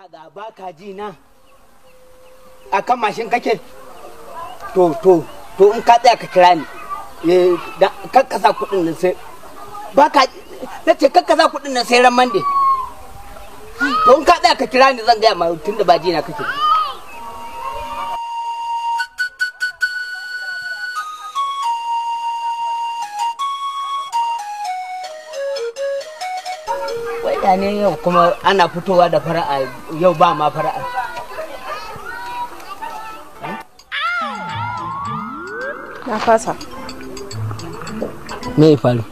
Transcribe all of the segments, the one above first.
kaga ba ka ji na akan mashin kake to in ka tsaya ka kira ni kakkasa kudin nan sai ba ka nace kakkasa kudin nan sai ran mande to in ka tsaya ka kira ni zan gaya ma tunda ba ji na kake wai ne yau kuma ana fitowa da fara'a yau ba ma fara'a na fasa. Me ya faru?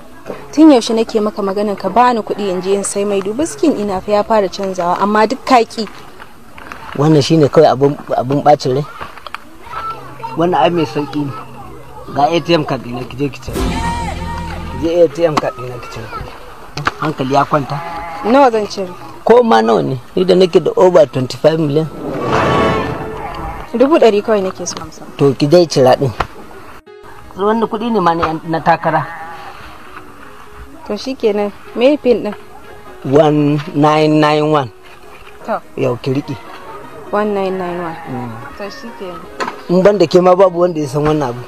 Tun yaushe nake maka maganin ka bani kuɗi in je in sai mai dubu skin ina fa ya fara canzawa amma duk kaki. Wannan shine kawai abun bacin rai. Wannan ai mai sauki ne. Ga ATM card ɗina ki je ki cire. Je ATM card ɗina ki cire. Hankali ya kwanta. Nawa zan cire? Ko ma nawa ne? Ni da nake da over 25 million. 100 kawai nake so. To ki dai cira din. Wannan kuɗi ne ma na takara. To shikenan me pin din? 1991. To yau ki riki 1991. To shikenan. In ban da ke ma babu wanda ya san wannan abu.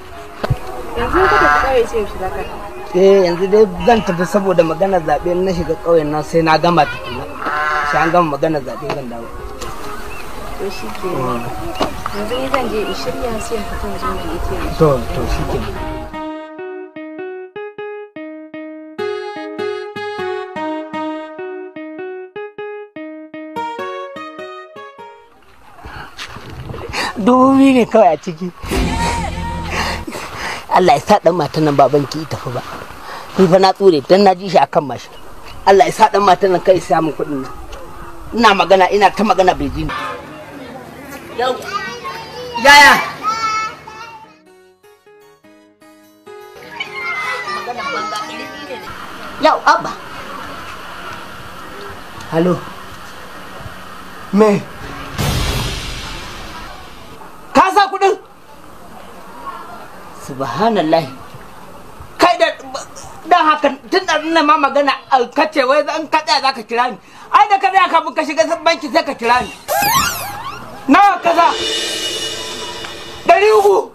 Yanzu ka tafi kawai sai shi zaka. Yanzu dai zan tafi saboda magana zabe na shiga kauyen nan sai na gama tukuna. Sai an gama magana zabe zan dawo. To shikenan. Yanzu ni zan je in shirya sai in fita zo mai ATM. To shikenan. Dubi ne kawai a ciki. Allah ya sa dan matan nan babanki ita fa ba. Ni fa na tsure dan na ji shi akan mashi. Allah ya sa dan matan nan kai samu kuɗin nan. Ina magana ina ta magana bai ji ni. Yau. Yaya. Magana banza ɗiri ne. Yau abba. Hello. Me? Ka sa kudin? Subhanallah. Kai da haka tun da ina ma magana kace wai zan ka tsaya zaka kira ni. Ai da ka tsaya kafin ka shiga banki sai ka kira ni. Nawa kaza? 300.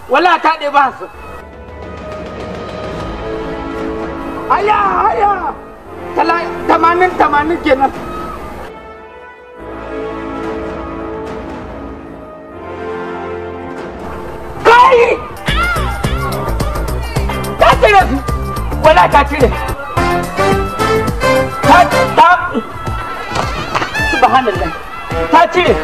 Wala ta ɗe ba su. Aya, 80 kenan. Kai! Ta cire su, wala ta cire. Subhanallah, ta cire.